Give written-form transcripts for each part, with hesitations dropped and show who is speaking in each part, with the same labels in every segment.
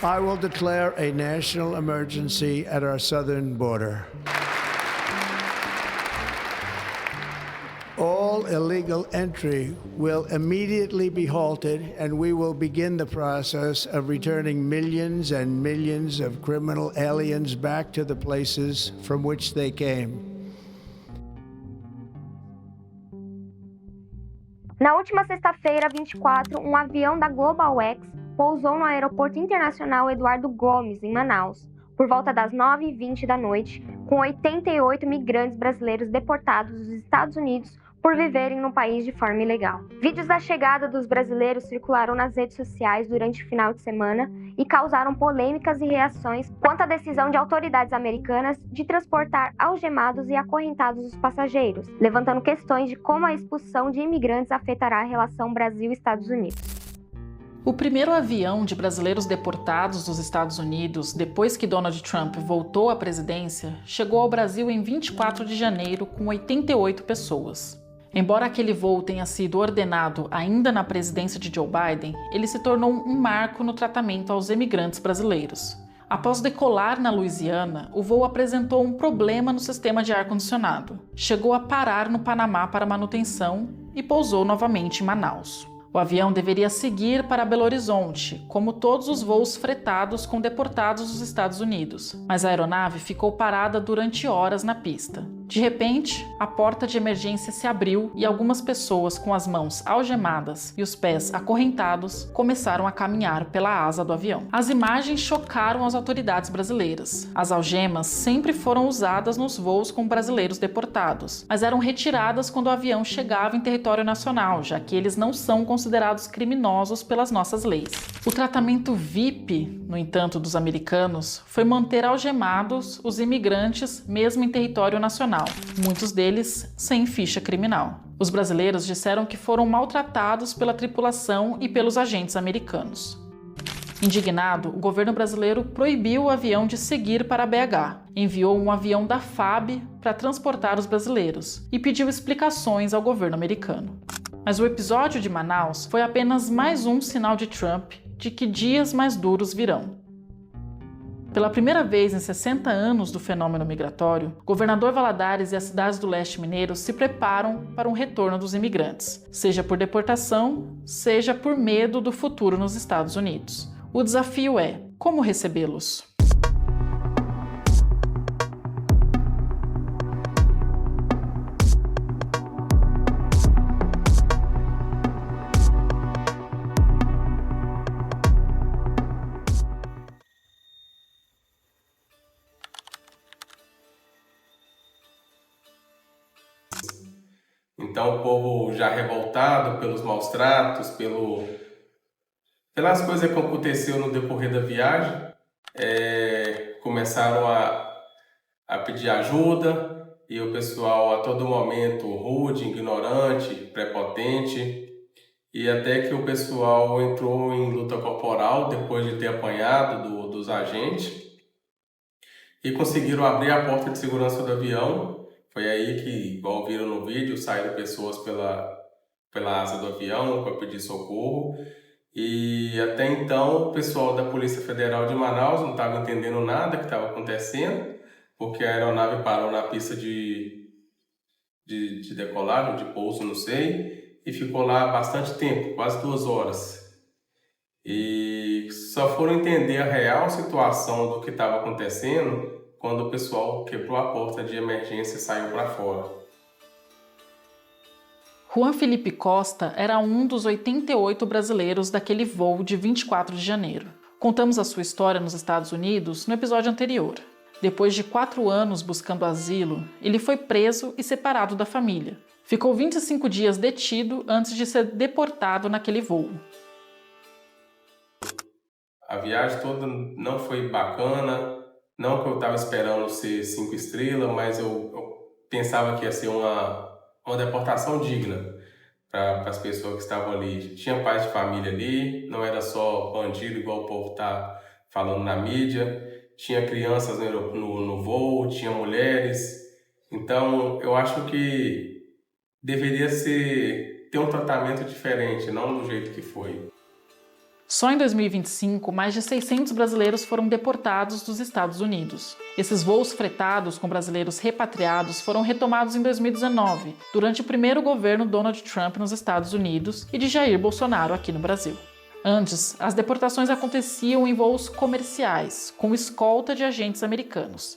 Speaker 1: I will declare a national emergency at our southern border. All illegal entry will immediately be halted, and we will begin the process of returning millions and millions of criminal aliens back to the places from which they came.
Speaker 2: Na última sexta-feira, 24, um avião da GlobalX pousou no Aeroporto Internacional Eduardo Gomes, em Manaus, por volta das 9h20 da noite, com 88 migrantes brasileiros deportados dos Estados Unidos por viverem no país de forma ilegal. Vídeos da chegada dos brasileiros circularam nas redes sociais durante o final de semana e causaram polêmicas e reações quanto à decisão de autoridades americanas de transportar algemados e acorrentados os passageiros, levantando questões de como a expulsão de imigrantes afetará a relação Brasil-Estados Unidos.
Speaker 3: O primeiro avião de brasileiros deportados dos Estados Unidos, depois que Donald Trump voltou à presidência, chegou ao Brasil em 24 de janeiro com 88 pessoas. Embora aquele voo tenha sido ordenado ainda na presidência de Joe Biden, ele se tornou um marco no tratamento aos imigrantes brasileiros. Após decolar na Louisiana, o voo apresentou um problema no sistema de ar-condicionado. Chegou a parar no Panamá para manutenção e pousou novamente em Manaus. O avião deveria seguir para Belo Horizonte, como todos os voos fretados com deportados dos Estados Unidos, mas a aeronave ficou parada durante horas na pista. De repente, a porta de emergência se abriu e algumas pessoas com as mãos algemadas e os pés acorrentados começaram a caminhar pela asa do avião. As imagens chocaram as autoridades brasileiras. As algemas sempre foram usadas nos voos com brasileiros deportados, mas eram retiradas quando o avião chegava em território nacional, já que eles não são considerados criminosos pelas nossas leis. O tratamento VIP, no entanto, dos americanos foi manter algemados os imigrantes mesmo em território nacional, muitos deles sem ficha criminal. Os brasileiros disseram que foram maltratados pela tripulação e pelos agentes americanos. Indignado, o governo brasileiro proibiu o avião de seguir para BH, enviou um avião da FAB para transportar os brasileiros e pediu explicações ao governo americano. Mas o episódio de Manaus foi apenas mais um sinal de Trump de que dias mais duros virão. Pela primeira vez em 60 anos do fenômeno migratório, Governador Valadares e as cidades do leste mineiro se preparam para um retorno dos imigrantes, seja por deportação, seja por medo do futuro nos Estados Unidos. O desafio é como recebê-los.
Speaker 4: Então o povo já revoltado pelos maus tratos, pelas coisas que aconteceu no decorrer da viagem, começaram a pedir ajuda e o pessoal a todo momento rude, ignorante, prepotente, e até que o pessoal entrou em luta corporal depois de ter apanhado dos agentes e conseguiram abrir a porta de segurança do avião. Foi aí que, igual viram no vídeo, saíram pessoas pela asa do avião para pedir socorro. E até então o pessoal da Polícia Federal de Manaus não estava entendendo nada que estava acontecendo, porque a aeronave parou na pista de decolagem, de pouso, não sei, e ficou lá bastante tempo, quase 2 horas. E só foram entender a real situação do que estava acontecendo quando o pessoal quebrou a porta de emergência e saiu para fora.
Speaker 3: Juan Felipe Costa era um dos 88 brasileiros daquele voo de 24 de janeiro. Contamos a sua história nos Estados Unidos no episódio anterior. Depois de 4 anos buscando asilo, ele foi preso e separado da família. Ficou 25 dias detido antes de ser deportado naquele voo.
Speaker 4: A viagem toda não foi bacana. Não que eu estava esperando ser 5 estrelas, mas eu pensava que ia ser uma deportação digna para as pessoas que estavam ali. Tinha pais de família ali, não era só bandido igual o povo está falando na mídia. Tinha crianças no voo, tinha mulheres. Então eu acho que deveria ter um tratamento diferente, não do jeito que foi.
Speaker 3: Só em 2025, mais de 600 brasileiros foram deportados dos Estados Unidos. Esses voos fretados com brasileiros repatriados foram retomados em 2019, durante o primeiro governo Donald Trump nos Estados Unidos e de Jair Bolsonaro aqui no Brasil. Antes, as deportações aconteciam em voos comerciais, com escolta de agentes americanos.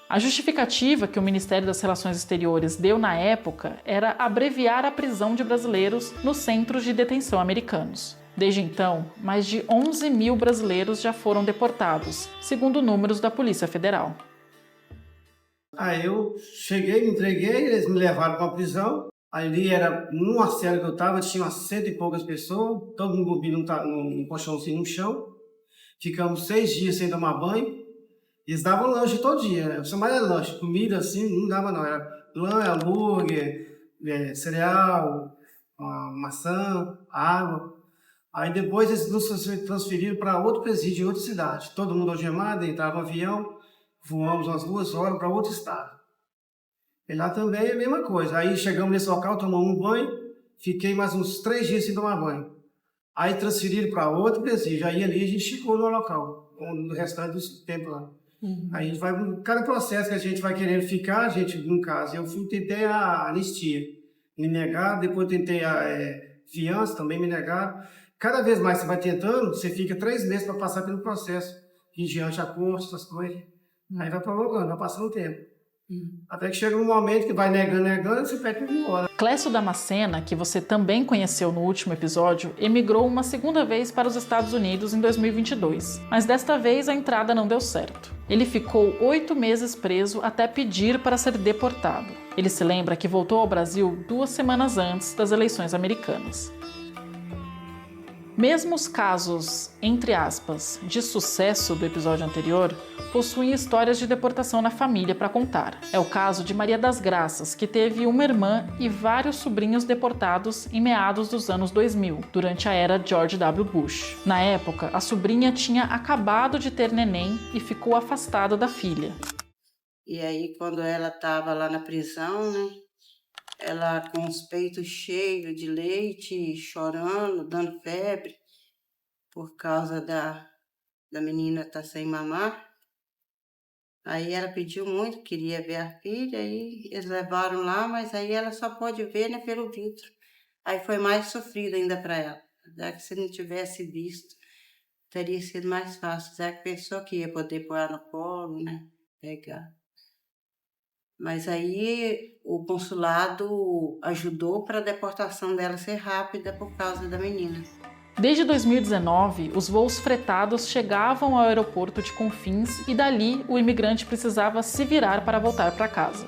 Speaker 3: A justificativa que o Ministério das Relações Exteriores deu na época era abreviar a prisão de brasileiros nos centros de detenção americanos. Desde então, mais de 11 mil brasileiros já foram deportados, segundo números da Polícia Federal.
Speaker 5: Aí eu cheguei, me entreguei, eles me levaram para a prisão. Ali era numa cela que eu estava, tinha umas 100 e poucas pessoas, todo mundo dormindo num colchãozinho no chão. Ficamos 6 dias sem tomar banho. Eles davam lanche todo dia, né? Eu chamava de lanche, comida assim, não dava não. Era lanche, hambúrguer, cereal, maçã, água. Aí depois eles nos transferiram para outro presídio em outra cidade. Todo mundo algemado, entrava no avião, voamos umas 2 horas para outro estado. E lá também é a mesma coisa. Aí chegamos nesse local, tomamos um banho, fiquei mais uns 3 dias sem tomar banho. Aí transferiram para outro presídio. Aí ali a gente ficou no local, no restante do tempo lá. Aí a gente vai, cada processo que a gente vai querendo ficar, a gente, no caso, eu tentei a anistia, me negaram, depois tentei a fiança, também me negaram. Cada vez mais você vai tentando, você fica 3 meses para passar pelo processo, diante a corte, essas coisas. Aí vai prolongando, vai passando o tempo. Até que chega um momento que vai negando, e você pede tudo embora.
Speaker 3: Clécio Damascena, que você também conheceu no último episódio, emigrou uma segunda vez para os Estados Unidos em 2022, mas desta vez a entrada não deu certo. Ele ficou 8 meses preso até pedir para ser deportado. Ele se lembra que voltou ao Brasil 2 semanas antes das eleições americanas. Mesmo os casos, entre aspas, de sucesso do episódio anterior, possuem histórias de deportação na família para contar. É o caso de Maria das Graças, que teve uma irmã e vários sobrinhos deportados em meados dos anos 2000, durante a era George W. Bush. Na época, a sobrinha tinha acabado de ter neném e ficou afastada da filha.
Speaker 6: E aí, quando ela estava lá na prisão, né? Ela com os peitos cheios de leite, chorando, dando febre, por causa da menina estar sem mamar. Aí ela pediu muito, queria ver a filha, aí eles levaram lá, mas aí ela só pôde ver, né, pelo vidro. Aí foi mais sofrido ainda para ela. Já que se não tivesse visto, teria sido mais fácil. Já que pensou que ia poder pôr ela no colo, né, pegar. Mas aí o consulado ajudou para a deportação dela ser rápida por causa da menina.
Speaker 3: Desde 2019, os voos fretados chegavam ao aeroporto de Confins e dali o imigrante precisava se virar para voltar para casa.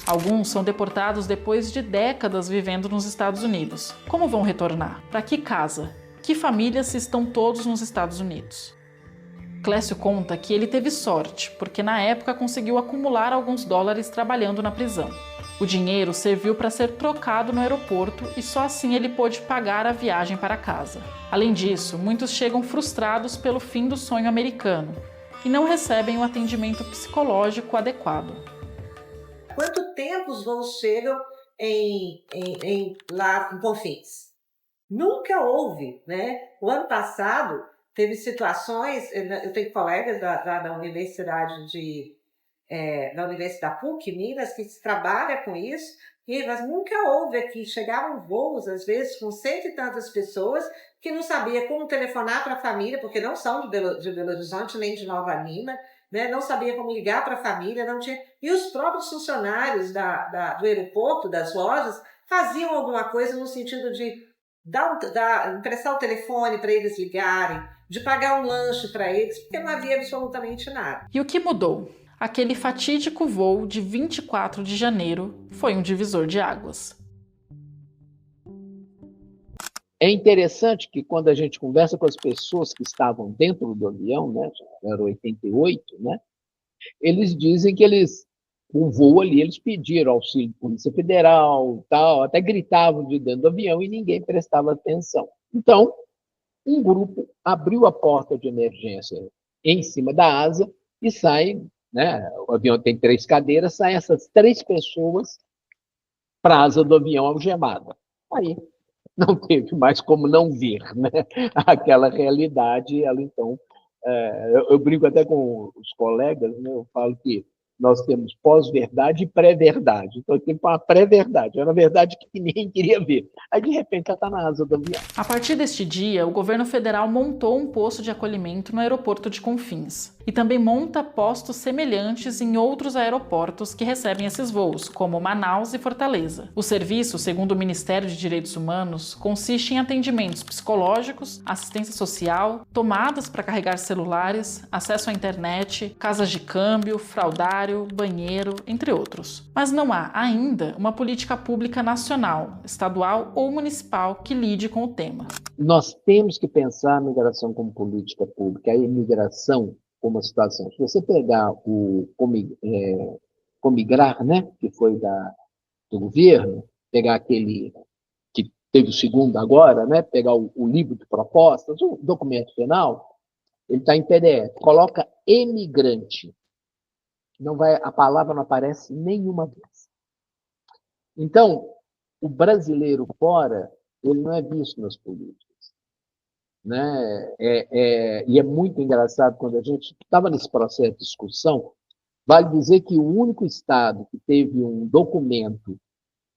Speaker 3: Alguns são deportados depois de décadas vivendo nos Estados Unidos. Como vão retornar? Para que casa? Que famílias estão todos nos Estados Unidos? Clécio conta que ele teve sorte, porque na época conseguiu acumular alguns dólares trabalhando na prisão. O dinheiro serviu para ser trocado no aeroporto e só assim ele pôde pagar a viagem para casa. Além disso, muitos chegam frustrados pelo fim do sonho americano e não recebem o atendimento psicológico adequado.
Speaker 7: Quanto tempo os voos chegam lá em Confins? Nunca houve, né? O ano passado teve situações, eu tenho colegas da Universidade da Universidade PUC, Minas, que trabalha com isso, mas nunca houve aqui. Chegavam voos, às vezes, com 100 e tantas pessoas que não sabia como telefonar para a família, porque não são de Belo Horizonte nem de Nova Lima, né? Não sabia como ligar para a família, não tinha. E os próprios funcionários do aeroporto, das lojas, faziam alguma coisa no sentido de emprestar o telefone para eles ligarem, de pagar um lanche para eles, porque não havia absolutamente nada.
Speaker 3: E o que mudou? Aquele fatídico voo de 24 de janeiro foi um divisor de águas.
Speaker 8: É interessante que quando a gente conversa com as pessoas que estavam dentro do avião, né, era 88, né, eles dizem que o voo ali, eles pediram auxílio de Polícia Federal, tal, até gritavam de dentro do avião e ninguém prestava atenção. Então, um grupo abriu a porta de emergência em cima da asa e sai, né, o avião tem 3 cadeiras, saem essas 3 pessoas para a asa do avião algemada. Aí não teve mais como não ver, né? Aquela realidade. Ela então, eu brinco até com os colegas, né? Eu falo que nós temos pós-verdade e pré-verdade. Então, tem uma pré-verdade, era a verdade que ninguém queria ver. Aí, de repente, ela está na asa do avião.
Speaker 3: A partir deste dia, o governo federal montou um posto de acolhimento no aeroporto de Confins e também monta postos semelhantes em outros aeroportos que recebem esses voos, como Manaus e Fortaleza. O serviço, segundo o Ministério de Direitos Humanos, consiste em atendimentos psicológicos, assistência social, tomadas para carregar celulares, acesso à internet, casas de câmbio, fraudário, banheiro, entre outros. Mas não há ainda uma política pública nacional, estadual ou municipal que lide com o tema.
Speaker 8: Nós temos que pensar a migração como política pública, a imigração como uma situação. Se você pegar o Comigrar, né, que foi do governo, pegar aquele que teve o segundo agora, né, pegar o livro de propostas, o documento final, ele está em PDF. Coloca emigrante. A palavra não aparece nenhuma vez. Então, o brasileiro fora, ele não é visto nas políticas. Né? E é muito engraçado quando a gente estava nesse processo de discussão. Vale dizer que o único estado que teve um documento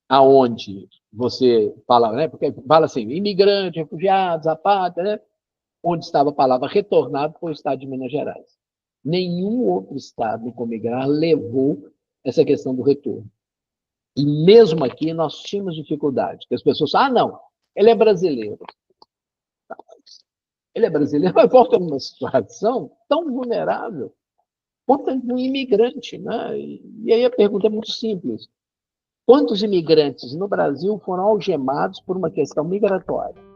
Speaker 8: aonde você fala, né? Porque fala assim, imigrante, refugiados, apátrida, né? Onde estava a palavra retornado foi o estado de Minas Gerais. Nenhum outro estado no Comigrar levou essa questão do retorno. E mesmo aqui nós tínhamos dificuldade, porque as pessoas falam, não, ele é brasileiro. Ele é brasileiro, mas volta numa situação tão vulnerável quanto um imigrante. Né? E aí a pergunta é muito simples. Quantos imigrantes no Brasil foram algemados por uma questão migratória?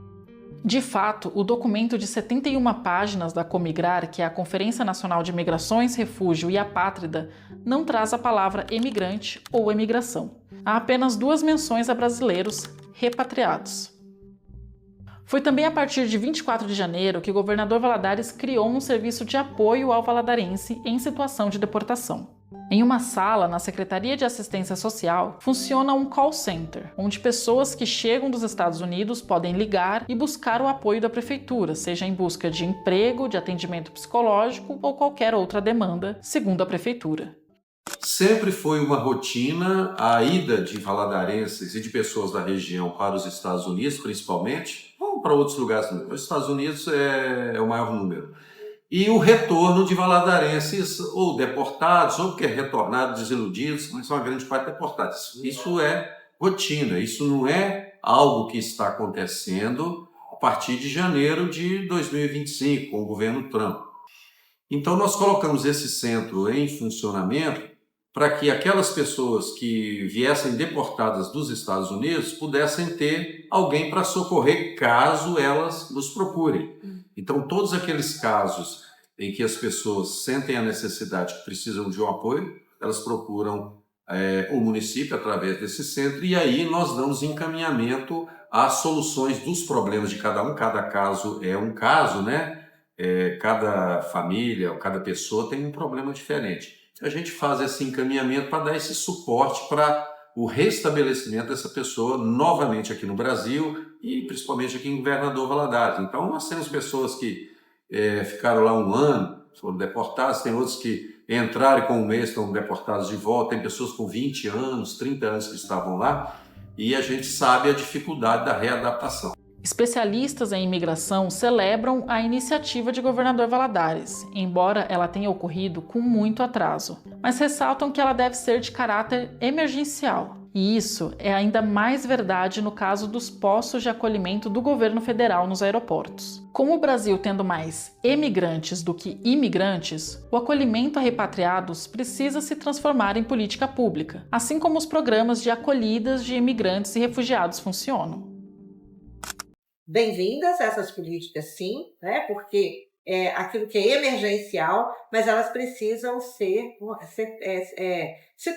Speaker 3: De fato, o documento de 71 páginas da Comigrar, que é a Conferência Nacional de Migrações, Refúgio e Apátrida, não traz a palavra emigrante ou emigração. Há apenas 2 menções a brasileiros repatriados. Foi também a partir de 24 de janeiro que o governador Valadares criou um serviço de apoio ao valadarense em situação de deportação. Em uma sala na Secretaria de Assistência Social, funciona um call center, onde pessoas que chegam dos Estados Unidos podem ligar e buscar o apoio da prefeitura, seja em busca de emprego, de atendimento psicológico ou qualquer outra demanda, segundo a prefeitura.
Speaker 9: Sempre foi uma rotina a ida de valadarenses e de pessoas da região para os Estados Unidos, principalmente, ou para outros lugares também. Os Estados Unidos é o maior número. E o retorno de valadarenses ou deportados, ou porque retornados, desiludidos, mas são a grande parte deportados. Isso é rotina, isso não é algo que está acontecendo a partir de janeiro de 2025, com o governo Trump. Então nós colocamos esse centro em funcionamento para que aquelas pessoas que viessem deportadas dos Estados Unidos pudessem ter alguém para socorrer caso elas nos procurem. Então, todos aqueles casos em que as pessoas sentem a necessidade que precisam de um apoio, elas procuram o município através desse centro e aí nós damos encaminhamento às soluções dos problemas de cada um. Cada caso é um caso, né? Cada família ou cada pessoa tem um problema diferente. A gente faz esse encaminhamento para dar esse suporte para o restabelecimento dessa pessoa novamente aqui no Brasil e principalmente aqui em Governador Valadares. Então nós temos pessoas que ficaram lá 1 ano, foram deportadas, tem outros que entraram e com 1 mês estão deportados de volta, tem pessoas com 20 anos, 30 anos que estavam lá e a gente sabe a dificuldade da readaptação.
Speaker 3: Especialistas em imigração celebram a iniciativa de governador Valadares, embora ela tenha ocorrido com muito atraso, mas ressaltam que ela deve ser de caráter emergencial. E isso é ainda mais verdade no caso dos postos de acolhimento do governo federal nos aeroportos. Com o Brasil tendo mais emigrantes do que imigrantes, o acolhimento a repatriados precisa se transformar em política pública, assim como os programas de acolhidas de imigrantes e refugiados funcionam.
Speaker 7: Bem-vindas essas políticas, sim, né? Porque é aquilo que é emergencial, mas elas precisam se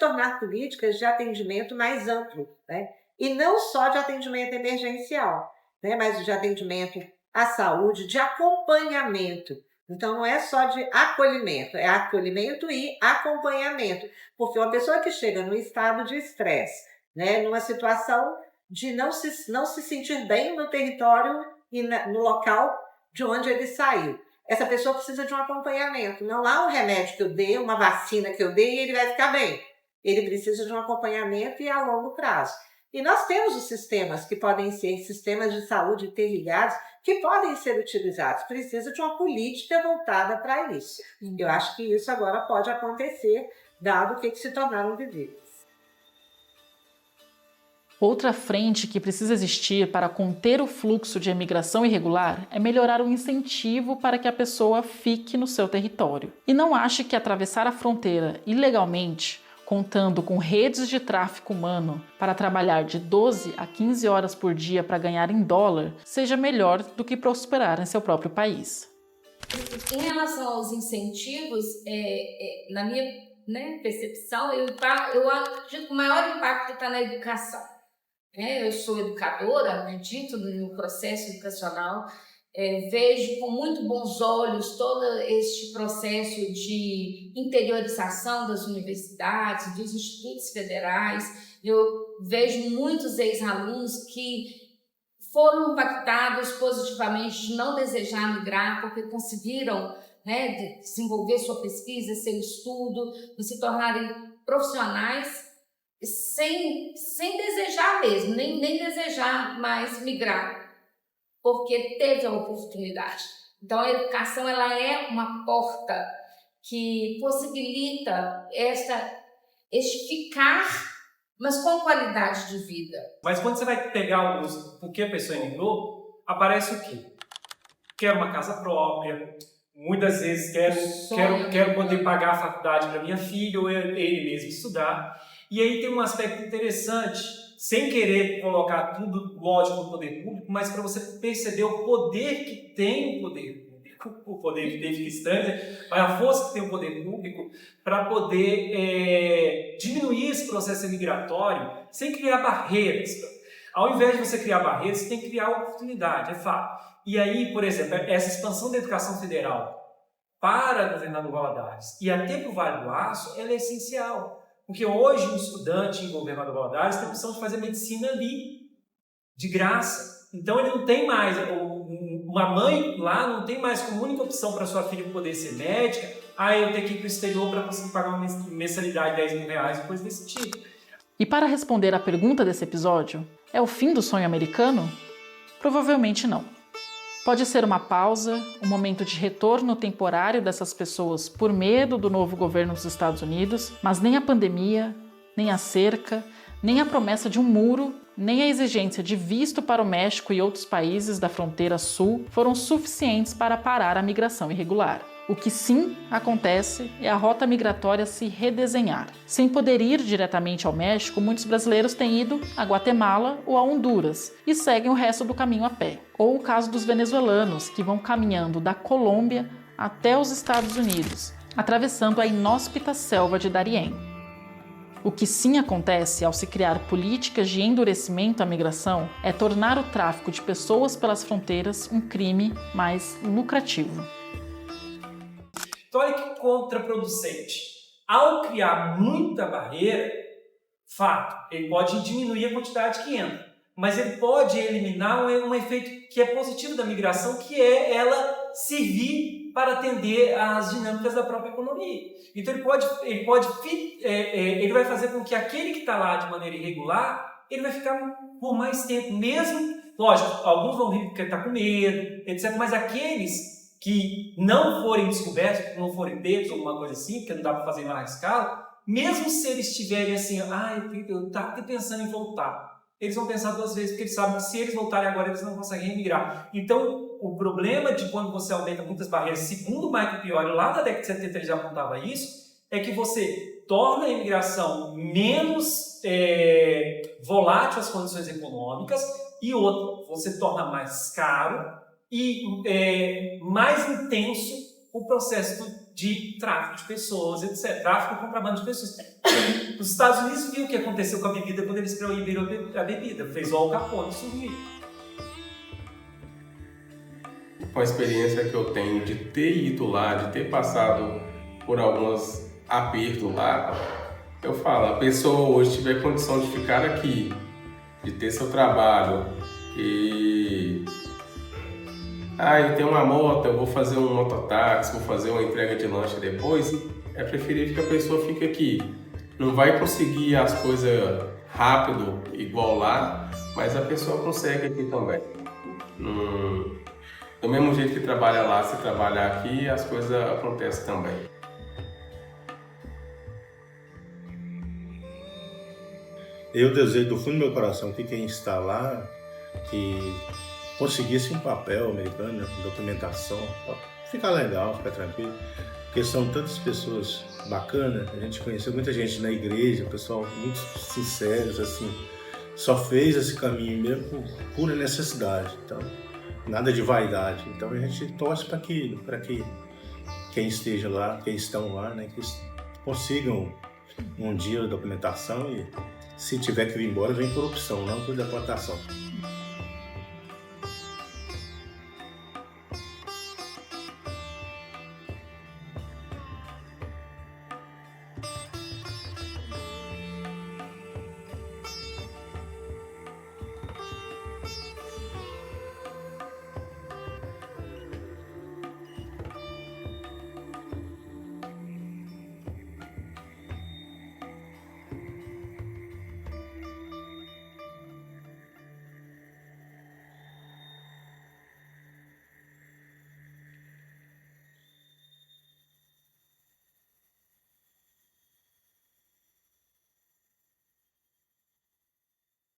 Speaker 7: tornar políticas de atendimento mais amplo, né? E não só de atendimento emergencial, né? Mas de atendimento à saúde, de acompanhamento. Então, não é só de acolhimento, é acolhimento e acompanhamento. Porque uma pessoa que chega num estado de estresse, né? Numa situação de não se sentir bem no território e no local de onde ele saiu. Essa pessoa precisa de um acompanhamento. Não há um remédio que eu dê, uma vacina que eu dê e ele vai ficar bem. Ele precisa de um acompanhamento e a longo prazo. E nós temos os sistemas que podem ser sistemas de saúde interligados que podem ser utilizados. Precisa de uma política voltada para isso. Eu acho que isso agora pode acontecer, dado o que se tornaram vivíveis.
Speaker 3: Outra frente que precisa existir para conter o fluxo de imigração irregular é melhorar o incentivo para que a pessoa fique no seu território. E não ache que atravessar a fronteira ilegalmente, contando com redes de tráfico humano para trabalhar de 12 a 15 horas por dia para ganhar em dólar, seja melhor do que prosperar em seu próprio país.
Speaker 10: Em relação aos incentivos, na minha percepção, eu acredito que o maior impacto está na educação. Eu sou educadora, acredito no processo educacional, vejo com muito bons olhos todo este processo de interiorização das universidades, dos institutos federais. Eu vejo muitos ex-alunos que foram impactados positivamente de não desejar migrar porque conseguiram desenvolver sua pesquisa, seu estudo, se tornarem profissionais sem desejar mesmo, nem desejar mais migrar, porque teve a oportunidade. Então, a educação ela é uma porta que possibilita este ficar, mas com qualidade de vida.
Speaker 11: Mas quando você vai pegar por que a pessoa emigrou, aparece o quê? Quero uma casa própria, muitas vezes quero poder pagar a faculdade para minha filha ou ele mesmo estudar. E aí tem um aspecto interessante, sem querer colocar tudo, lógico, no poder público, mas para você perceber o poder que tem o poder que fica estranho, mas a força que tem o poder público para poder diminuir esse processo migratório sem criar barreiras. Ao invés de você criar barreiras, você tem que criar oportunidade, é fato. E aí, por exemplo, essa expansão da educação federal para Governador Valadares e até para o Vale do Aço, ela é essencial. Porque hoje um estudante em Governador Valadares tem a opção de fazer medicina ali, de graça. Então ele não tem mais, uma mãe lá não tem mais como única opção para sua filha poder ser médica, eu tenho que ir para o exterior para conseguir pagar uma mensalidade de R$10.000, coisa desse tipo.
Speaker 3: E para responder à pergunta desse episódio, é o fim do sonho americano? Provavelmente não. Pode ser uma pausa, um momento de retorno temporário dessas pessoas por medo do novo governo dos Estados Unidos, mas nem a pandemia, nem a cerca, nem a promessa de um muro, nem a exigência de visto para o México e outros países da fronteira sul foram suficientes para parar a migração irregular. O que sim acontece é a rota migratória se redesenhar. Sem poder ir diretamente ao México, muitos brasileiros têm ido a Guatemala ou a Honduras e seguem o resto do caminho a pé. Ou o caso dos venezuelanos, que vão caminhando da Colômbia até os Estados Unidos, atravessando a inóspita selva de Darién. O que sim acontece ao se criar políticas de endurecimento à migração é tornar o tráfico de pessoas pelas fronteiras um crime mais lucrativo.
Speaker 11: Então, olha que contraproducente. Ao criar muita barreira, fato, ele pode diminuir a quantidade que entra, mas ele pode eliminar um efeito que é positivo da migração, que é ela servir para atender às dinâmicas da própria economia. Então, ele vai fazer com que aquele que está lá de maneira irregular, ele vai ficar por mais tempo, mesmo, lógico, alguns vão vir porque está com medo, etc., mas aqueles que não forem descobertos, não forem pegos, alguma coisa assim, porque não dá para fazer em larga escala, mesmo se eles estiverem assim, eu estava pensando em voltar, eles vão pensar duas vezes, porque eles sabem que se eles voltarem agora, eles não conseguem emigrar. Então, o problema de quando você aumenta muitas barreiras, segundo o Michael Piori, lá na década de 70 ele já apontava isso, é que você torna a imigração menos volátil às condições econômicas e outra, você torna mais caro e mais intenso o processo de tráfico de pessoas, etc. Tráfico e contrabando de pessoas. Os Estados Unidos viram o que aconteceu com a bebida quando eles proibiram a bebida. Fez o Al Capone sumir.
Speaker 4: Com a experiência que eu tenho de ter ido lá, de ter passado por alguns apertos lá, eu falo, a pessoa hoje tiver condição de ficar aqui, de ter seu trabalho e... eu tenho uma moto, eu vou fazer um mototáxi, vou fazer uma entrega de lanche depois, é preferível que a pessoa fique aqui. Não vai conseguir as coisas rápido, igual lá, mas a pessoa consegue aqui também. Do mesmo jeito que trabalha lá, se trabalhar aqui, as coisas acontecem também.
Speaker 12: Eu desejo do fundo do meu coração que quem está lá, que conseguisse um papel americano, documentação, ficar legal, ficar tranquilo, porque são tantas pessoas bacanas, a gente conheceu muita gente na igreja, pessoal muito sinceros, assim, só fez esse caminho mesmo por pura necessidade, então, nada de vaidade. Então a gente torce para que quem esteja lá, quem estão lá, né, que consigam um dia a documentação e se tiver que vir embora, vem por opção, não por deportação.